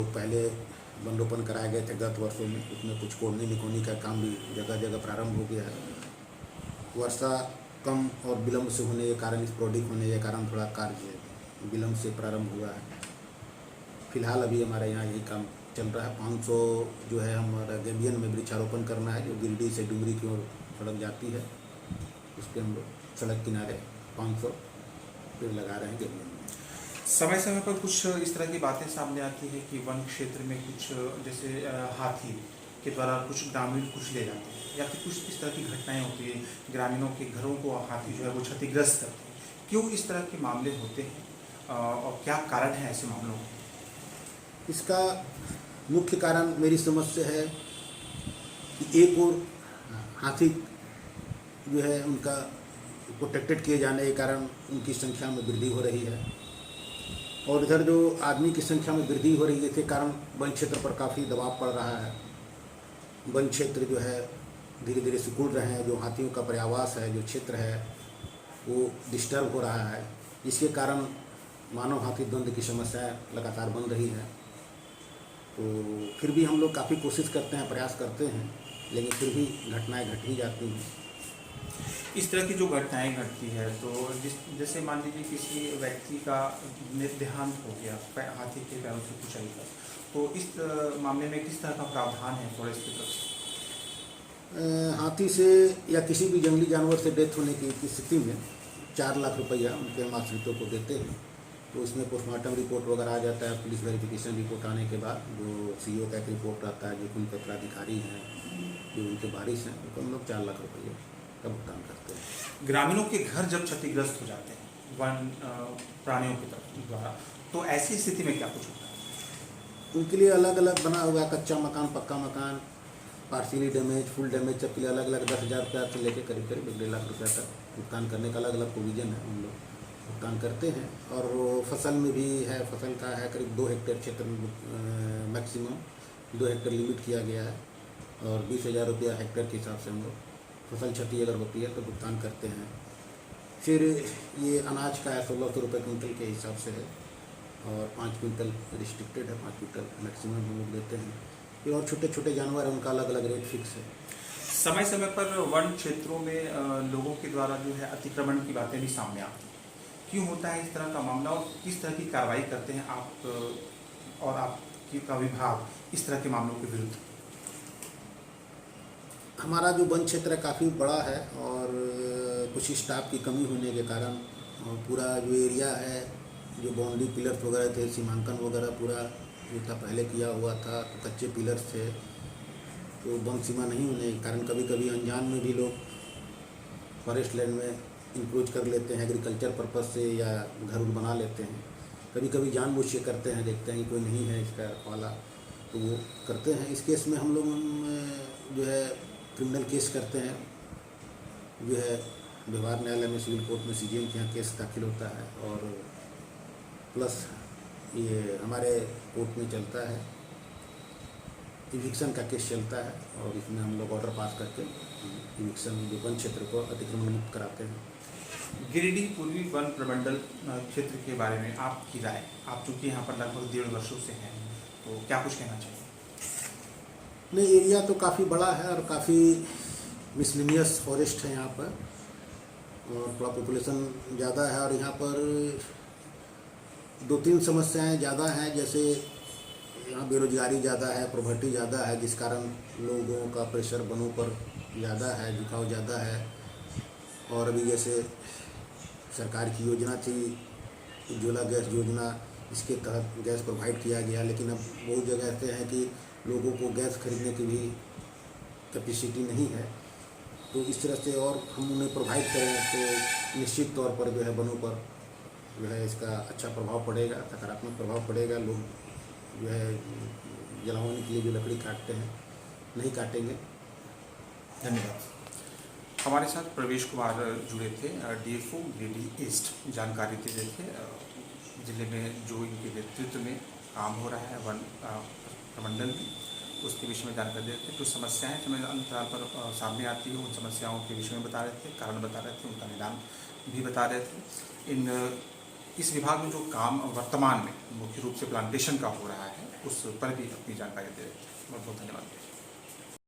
पहले वन रोपण कराए गए थे गत वर्षों में, उसमें कुछ कोड़ने निकोड़ने का काम भी जगह जगह प्रारंभ हो गया है। वर्षा कम और विलम्ब से होने के कारण, इस प्रोडिक होने के कारण थोड़ा कार्य विलम्ब से प्रारंभ हुआ है। फिलहाल अभी हमारे यहाँ यही काम चल रहा है। 500 जो है हमारा गैबियन में वृक्षारोपण करना है, जो गिरिडीह से डुमरी की ओर सड़क जाती है, उस पर हम लोग सड़क किनारे 500 पेड़ लगा रहे हैं गैबियन में। समय समय पर कुछ इस तरह की बातें सामने आती है कि वन क्षेत्र में कुछ जैसे हाथी के द्वारा कुछ ग्रामीण कुछ ले जाते हैं, या फिर कुछ इस तरह की घटनाएं होती है, ग्रामीणों के घरों को हाथी जो है वो क्षतिग्रस्त करते हैं। क्यों इस तरह के मामले होते हैं और क्या कारण है ऐसे मामलों के? इसका मुख्य कारण मेरी समझ से है कि एक और हाथी जो है उनका प्रोटेक्टेड किए जाने के कारण उनकी संख्या में वृद्धि हो रही है, और इधर जो आदमी की संख्या में वृद्धि हो रही है, इसके कारण वन क्षेत्र पर काफ़ी दबाव पड़ रहा है। वन क्षेत्र जो है धीरे धीरे सिकुड़ रहे हैं, जो हाथियों का पर्यावास है, जो क्षेत्र है वो डिस्टर्ब हो रहा है। इसके कारण मानव हाथी द्वंद्व की समस्या लगातार बन रही है। तो फिर भी हम लोग काफ़ी कोशिश करते हैं, प्रयास करते हैं, लेकिन फिर भी घटनाएं घट ही जाती हैं। इस तरह की जो घटनाएं घटती है तो जैसे मान लीजिए किसी व्यक्ति का देहांत हो गया हाथी के पैरों से कुचाई कर, तो इस मामले में किस तरह का प्रावधान है फॉरेस्ट की तरफ से? हाथी से या किसी भी जंगली जानवर से डेथ होने की स्थिति में 4 लाख रुपया उनके हम आश्रितों को देते हैं। तो उसमें पोस्टमार्टम रिपोर्ट वगैरह आ जाता है, पुलिस वेरिफिकेशन रिपोर्ट आने के बाद जो सीईओ का एक रिपोर्ट आता है, जो कुल पत्राधिकारी हैं, जो उनके वारिस हैं, उनको हम लोग 4 लाख रुपये का भुगतान करते हैं। ग्रामीणों के घर जब क्षतिग्रस्त हो जाते हैं वन प्राणियों की तरफ द्वारा, तो ऐसी स्थिति में क्या कुछ होता है? उनके लिए अलग अलग बना हुआ कच्चा मकान, पक्का मकान, पार्शियली डैमेज, फुल डैमेज, सबके लिए अलग अलग 10,000 रुपया से लेकर करीब करीब 1.5 लाख रुपया तक भुगतान करने का अलग अलग प्रोविज़न है, हम लोग भुगतान करते हैं। और वो फसल में भी है, फसल का है करीब 2 हेक्टेयर क्षेत्र में मैक्सिमम 2 हेक्टेयर लिमिट किया गया है, और 20,000 रुपया हेक्टेयर के हिसाब से हम लोग फसल क्षति अगर होती है तो भुगतान करते हैं। फिर ये अनाज का है 1,600 रुपये कुंटल के हिसाब से है, और 5 क्विंटल रिस्ट्रिक्टेड है, 5 क्विंटल मैक्सिमम हम लोग देते हैं। फिर और छोटे छोटे जानवर हैं, उनका अलग अलग रेट फिक्स है। समय समय पर वन क्षेत्रों में लोगों के द्वारा जो है अतिक्रमण की बातें भी सामने आती हैं। क्यों होता है इस तरह का मामला और किस तरह की कार्रवाई करते हैं आप और आपकी का विभाग इस तरह के मामलों के विरुद्ध? हमारा जो वन क्षेत्र है काफ़ी बड़ा है, और कुछ स्टाफ की कमी होने के कारण पूरा जो एरिया है, जो बाउंड्री पिलर्स वगैरह थे, सीमांकन वगैरह पूरा जो था पहले किया हुआ था, तो कच्चे पिलर्स थे, तो वन सीमा नहीं होने के कारण कभी कभी अनजान में भी लोग फॉरेस्ट लैंड में इंक्रोच कर लेते हैं, एग्रीकल्चर पर्पज़ से, या घर बना लेते हैं। कभी कभी जानबूझ के करते हैं, देखते हैं कि कोई नहीं है इसका वाला, तो वो करते हैं। इस केस में हम लोग जो है क्रिमिनल केस करते हैं, जो है व्यवहार न्यायालय में, सिविल कोर्ट में सीजीएम के यहाँ केस दाखिल होता है, और प्लस ये हमारे कोर्ट में चलता है, इविक्शन का केस चलता है, और इसमें हम लोग ऑर्डर पास करके इविक्शन जो वन क्षेत्र को अतिक्रमण मुक्त कराते हैं। गिरिडीह पूर्वी वन प्रमंडल क्षेत्र के बारे में आपकी राय, आप चूँकि यहाँ पर लगभग 1.5 वर्षों से हैं, तो क्या कुछ कहना चाहिए? नहीं, एरिया तो काफ़ी बड़ा है और काफ़ी मिसलिनियस फॉरेस्ट है यहाँ पर, और थोड़ा पॉपुलेशन ज़्यादा है, और यहाँ पर 2-3 समस्याएं ज़्यादा हैं। जैसे यहाँ बेरोजगारी ज़्यादा है, प्रॉपर्टी ज़्यादा है, जिस कारण लोगों का प्रेशर वनों पर ज़्यादा है, झुकाव ज़्यादा है। और अभी जैसे सरकार की योजना थी उज्ज्वला गैस योजना, इसके तहत गैस प्रोवाइड किया गया, लेकिन अब बहुत जगह ऐसे हैं कि लोगों को गैस खरीदने की भी कैपेसिटी नहीं है। तो इस तरह से और हम उन्हें प्रोवाइड करें तो निश्चित तौर पर जो है वनों पर जो है इसका अच्छा प्रभाव पड़ेगा, सकारात्मक प्रभाव पड़ेगा। लोग जो है जलाने के लिए जो लकड़ी काटते हैं नहीं काटेंगे। धन्यवाद। हमारे साथ प्रवेश कुमार जुड़े थे, डीएफओ गिरिडीह ईस्ट, जानकारी दे रहे थे जिले में जो इनके नेतृत्व में काम हो रहा है वन प्रमंडल में, उसके विषय में जानकारी देते थे। जो समस्याएं समय अंतराल पर सामने आती है, उन समस्याओं के विषय में बता रहे थे, कारण बता रहे थे, उनका निदान भी बता रहे थे। इन इस विभाग में जो काम वर्तमान में मुख्य रूप से प्लांटेशन का हो रहा है उस पर भी अपनी जानकारी दे रहे हैं। बहुत बहुत धन्यवाद।